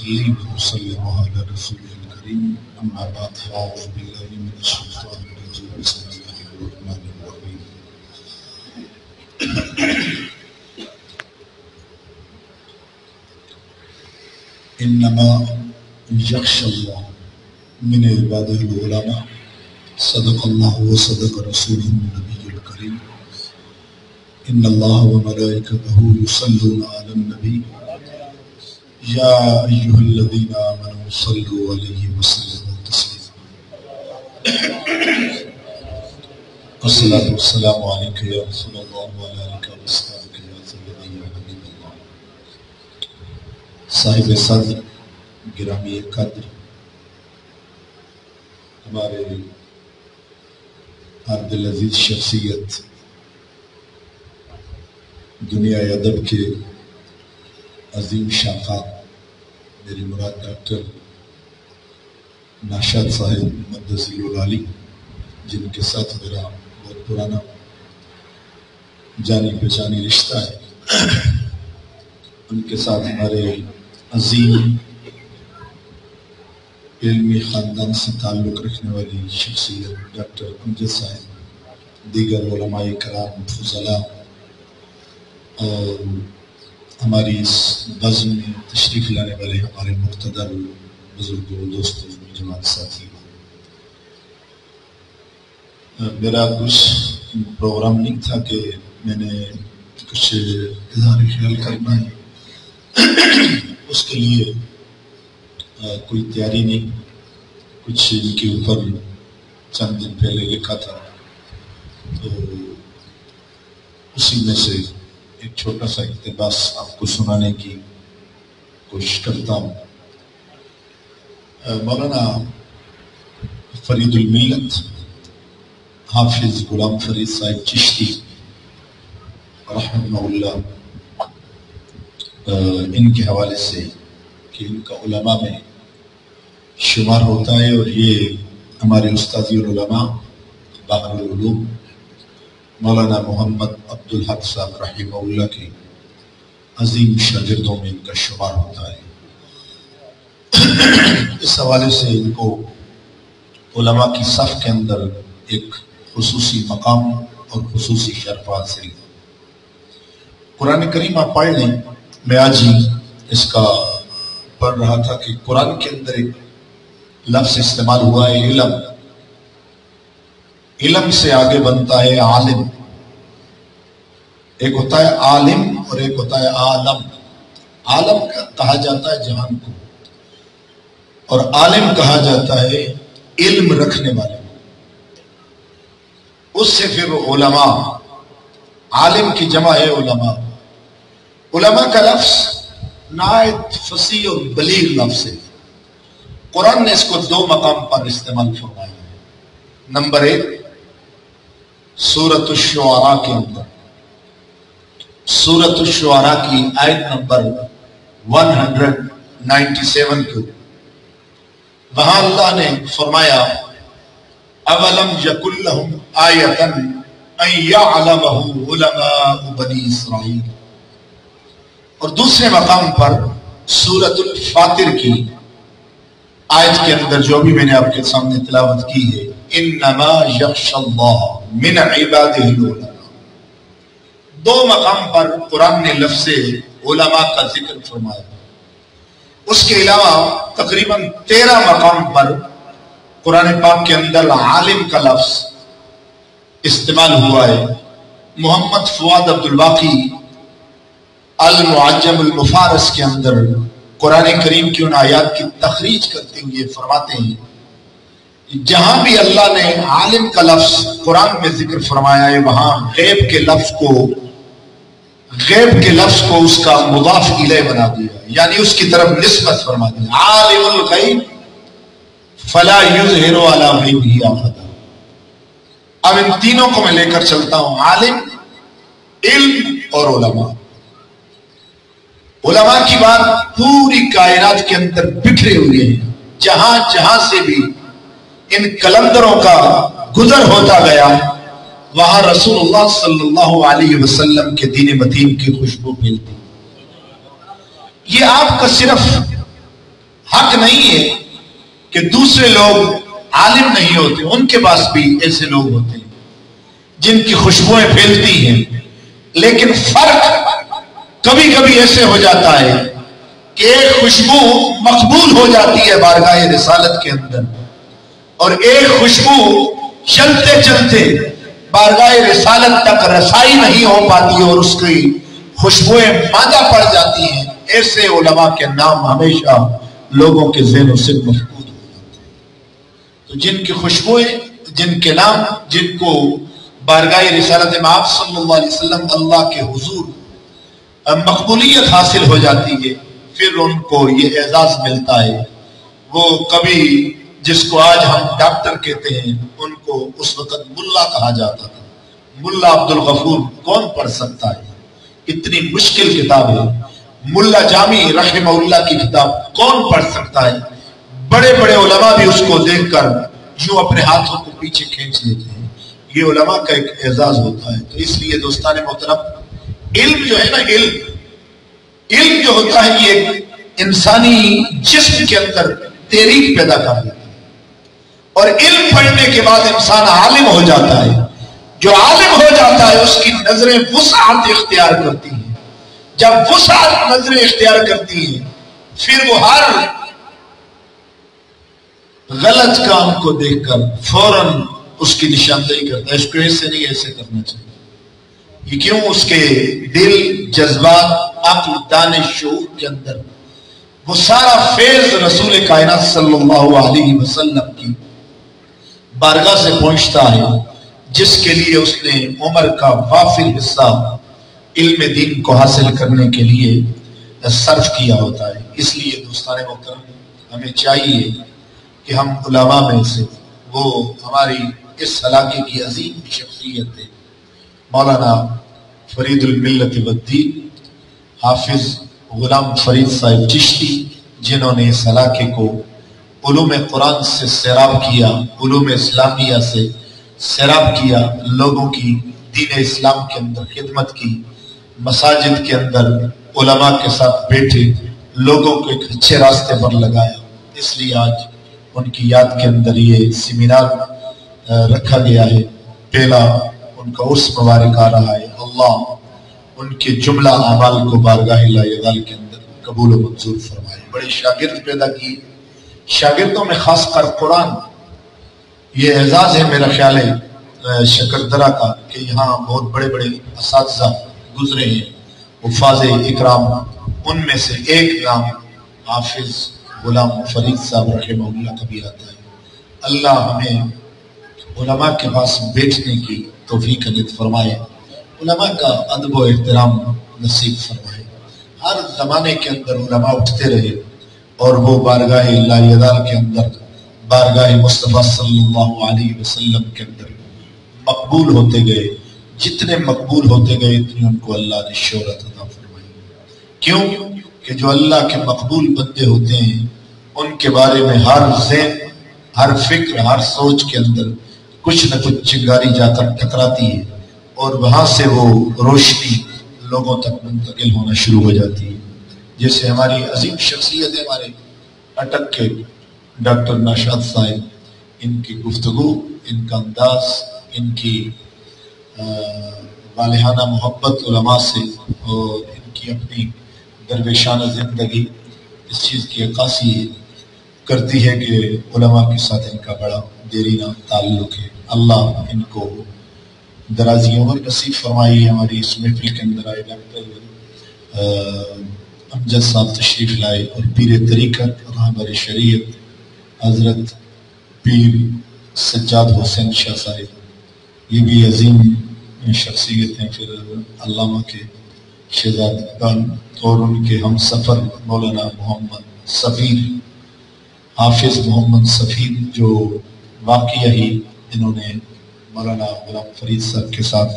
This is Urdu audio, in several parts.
نصلي ونسلم على رسوله الكريم أما بعد فأعوذ بالله من الشيطان الرجيم بسم الله الرحمن الرحيم إنما يخشى الله من عباده العلماء صدق الله وصدق رسوله النبي الكريم إن الله وملائكته يصلون على النبي يا أيها الذين آمنوا صلوا عليه وسلموا تسليما الصلاة والسلام عليك يا رسول الله وعلى آلك وأصحابك يا سيدي يا حبيب الله صاحب صدر گرامی قدر ہمارے ہر دل عزیز شخصیت دنیا ادب کے عظیم شاخات میری مراد ڈاکٹر ناصر صاحب مدرس جن کے ساتھ میرا بہت پرانا جانی پہچانی رشتہ ہے، ان کے ساتھ ہمارے عظیم علمی خاندان سے تعلق رکھنے والی شخصیت ڈاکٹر امجد صاحب، دیگر علماء کرام فضلاء اور ہماری اس بزم میں تشریف لانے والے ہمارے مقتدر بزرگوں دوستوں جماعت ساتھی، میرا کچھ پروگرام نہیں تھا کہ میں نے کچھ اظہار خیال کرنا ہے، اس کے لیے کوئی تیاری نہیں، کچھ ان کے اوپر چند دن پہلے لکھا تھا تو اسی میں سے ایک چھوٹا سا اقتباس آپ کو سنانے کی کوشش کرتا ہوں۔ مولانا فرید الملت حافظ غلام فرید صاحب چشتی رحمہ اللہ ان کے حوالے سے کہ ان کا علماء میں شمار ہوتا ہے، اور یہ ہمارے استاذی العلماء باہر العلوم مولانا محمد عبدالحق صاحب رحمہ اللہ کے عظیم شاگردوں میں ان کا شمار ہوتا ہے۔ اس حوالے سے ان کو علماء کی صف کے اندر ایک خصوصی مقام اور خصوصی شرف حاصل ہے۔ قرآن کریم آپ پڑھ لیں، میں آج ہی اس کا پڑھ رہا تھا کہ قرآن کے اندر ایک لفظ استعمال ہوا ہے علم، علم سے آگے بنتا ہے عالم، ایک ہوتا ہے عالم اور ایک ہوتا ہے عالم۔ عالم کہا جاتا ہے جہان کو، اور عالم کہا جاتا ہے علم رکھنے والے، اس سے پھر علماء، عالم کی جمع ہے علماء۔ علماء کا لفظ نہایت فصیح اور بلیغ لفظ ہے، قرآن نے اس کو دو مقام پر استعمال فرمایا ہے۔ نمبر ایک سورۃ الشعراء کے اندر، سورۃ الشعراء کی آیت نمبر 197 کے، وہاں اللہ نے فرمایا اولم یکن لہم آیۃ ان یعلمہ علماء بنی اسرائیل، اور دوسرے مقام پر سورۃ الفاطر کی آیت کے اندر جو بھی میں نے آپ کے سامنے تلاوت کی ہے، انما یخشی اللہ من عبادہ العلماء۔ دو مقام پر قرآن نے لفظ علماء کا ذکر فرمایا، اس کے علاوہ تقریباً 13 مقام پر قرآن پاک کے اندر عالم کا لفظ استعمال ہوا ہے۔ محمد فؤاد عبدالباقی المعجم المفارس کے اندر قرآن کریم کی ان آیات کی تخریج کرتے ہوئے فرماتے ہیں جہاں بھی اللہ نے عالم کا لفظ قرآن میں ذکر فرمایا ہے، وہاں غیب کے لفظ کو اس کا مضاف الیہ بنا دیا، یعنی اس کی طرف نسبت فرما دی، عالم الغیب فلا یظہر علی غیبہ احدا۔ اب ان تینوں کو میں لے کر چلتا ہوں، عالم، علم اور علماء۔ علماء کی بات پوری کائنات کے اندر بکھرے ہوئے ہیں، جہاں جہاں سے بھی ان کلندروں کا گزر ہوتا گیا وہاں رسول اللہ صلی اللہ علیہ وسلم کے دین متین کی خوشبو ملتی۔ یہ آپ کا صرف نہیں ہے کہ دوسرے لوگ عالم نہیں ہوتے، ان کے پاس بھی ایسے لوگ ہوتے ہیں جن کی خوشبوئیں پھیلتی ہیں، لیکن فرق کبھی کبھی ایسے ہو جاتا ہے کہ ایک خوشبو مقبول ہو جاتی ہے بارگاہ رسالت کے اندر، اور ایک خوشبو چلتے چلتے بارگاہ رسالت تک رسائی نہیں ہو پاتی اور اس کی خوشبوئیں مادہ پڑ جاتی ہیں۔ ایسے علماء کے نام ہمیشہ لوگوں کے ذہنوں سے مفقود ہو جاتے ہیں۔ تو جن کی خوشبوئیں، جن کے نام، جن کو بارگاہ رسالت میں آپ صلی اللہ علیہ وسلم اللہ کے حضور مقبولیت حاصل ہو جاتی ہے، پھر ان کو یہ اعزاز ملتا ہے۔ وہ کبھی جس کو آج ہم ڈاکٹر کہتے ہیں، ان کو اس وقت ملا کہا جاتا تھا۔ ملا عبد الغفور کون پڑھ سکتا ہے؟ اتنی مشکل کتاب ہے۔ ملا جامی رحمہ اللہ کی کتاب کون پڑھ سکتا ہے؟ بڑے بڑے علماء بھی اس کو دیکھ کر یوں اپنے ہاتھوں کو پیچھے کھینچ لیتے ہیں۔ یہ علماء کا ایک اعزاز ہوتا ہے۔ تو اس لیے دوستان محترم، علم جو ہے نا، علم جو ہوتا ہے یہ انسانی جسم کے اندر تحریک پیدا کر دیتا ہے، اور علم پڑھنے کے بعد انسان عالم ہو جاتا ہے۔ جو عالم ہو جاتا ہے اس کی نظریں وسعت اختیار کرتی ہیں۔ جب وسعت نظریں اختیار کرتی ہیں، پھر وہ ہر غلط کام کو دیکھ کر فوراً اس کی نشاندہی کرتا ہے، اس کو ایسے نہیں ایسے کرنا چاہیے۔ یہ کیوں؟ اس کے دل، جذبات، عقل، دانش، شعور کے اندر وہ سارا فیض رسول کائنات صلی اللہ علیہ وسلم کی بارگاہ سے پہنچتا ہے، جس کے لیے اس نے عمر کا وافر حصہ علم دین کو حاصل کرنے کے لیے صرف کیا ہوتا ہے۔ اس لیے دوستان محترم، ہمیں چاہیے کہ ہم علماء میں سے، وہ ہماری اس علاقے کی عظیم شخصیت ہے مولانا فرید الملت والدین حافظ غلام فرید صاحب چشتی، جنہوں نے اس علاقے کو علوم قرآن سے سیراب کیا، علوم اسلامیہ سے سیراب کیا، لوگوں کی دین اسلام کے اندر خدمت کی، مساجد کے اندر علماء کے ساتھ بیٹھے، لوگوں کو ایک اچھے راستے پر لگایا۔ اس لیے آج ان کی یاد کے اندر یہ سیمینار رکھا گیا ہے۔ پہلا ان کا عرس مبارک آ رہا ہے۔ اللہ ان کے جملہ اعمال کو بارگاہ لا کے اندر قبول و منظور فرمائے۔ بڑے شاگرد پیدا کیے، شاگردوں میں خاص کر قرآن، یہ اعزاز ہے میرا خیال ہے شکردرہ کا کہ یہاں بہت بڑے بڑے اساتذہ گزرے ہیں، حفاظ اکرام، ان میں سے ایک نام حافظ غلام فرید صاحب رحمہ اللہ کا بھی آتا ہے۔ اللہ ہمیں علماء کے پاس بیٹھنے کی توفیق عطا فرمائے، علماء کا ادب و احترام نصیب فرمائے۔ ہر زمانے کے اندر علماء اٹھتے رہے اور وہ بارگاہ لا کے اندر، بارگاہ مصطفیٰ صلی اللہ علیہ وسلم کے اندر مقبول ہوتے گئے۔ جتنے مقبول ہوتے گئے اتنی ان کو اللہ نے شہرت عطا فرمائی۔ کیوں کہ جو اللہ کے مقبول بندے ہوتے ہیں ان کے بارے میں ہر ذہن، ہر فکر، ہر سوچ کے اندر کچھ نہ کچھ چنگاری جا کر ٹکراتی ہے، اور وہاں سے وہ روشنی لوگوں تک منتقل ہونا شروع ہو جاتی ہے۔ جیسے ہماری عظیم شخصیت ہے ہمارے اٹک کے ڈاکٹر ناصر صاحب، ان کی گفتگو، ان کا انداز، ان کی والہانہ محبت علماء سے، اور ان کی اپنی درویشانہ زندگی اس چیز کی عکاسی کرتی ہے کہ علماء کے ساتھ ان کا بڑا دیرینہ تعلق ہے۔ اللہ ان کو درازی عمر نصیب فرمائی۔ ہماری اس محفل کے اندر آئے ڈاکٹر امجد صاحب تشریف لائے، اور پیر طریقت رہبر شریعت حضرت پیر سجاد حسین شاہ صاحب، یہ بھی عظیم شخصیت ہیں۔ پھر علامہ کے شہزادگان اور ان کے ہم سفر مولانا محمد سفیر، حافظ محمد سفیر، جو واقعہ ہی انہوں نے مولانا غلام فرید صاحب کے ساتھ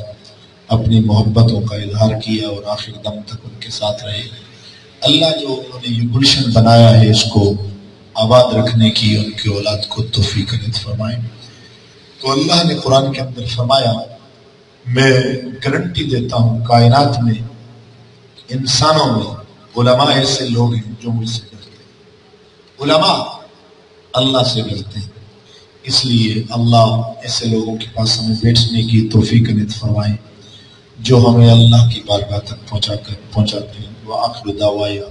اپنی محبتوں کا اظہار کیا اور آخر دم تک ان کے ساتھ رہے۔ اللہ جو انہوں نے یہ گلشن بنایا ہے اس کو آباد رکھنے کی ان کی اولاد کو توفیق عطا فرمائے۔ تو اللہ نے قرآن کے اندر فرمایا، میں گارنٹی دیتا ہوں کائنات میں، انسانوں میں علماء ایسے لوگ ہیں جو مجھ سے ڈرتے ہیں۔ علماء اللہ سے ڈرتے ہیں، اس لیے اللہ ایسے لوگوں کے پاس ہمیں بیٹھنے کی توفیق عنایت فرمائے جو ہمیں اللہ کی بارگاہ تک پہنچاتے ہیں۔ وآخر دعوایا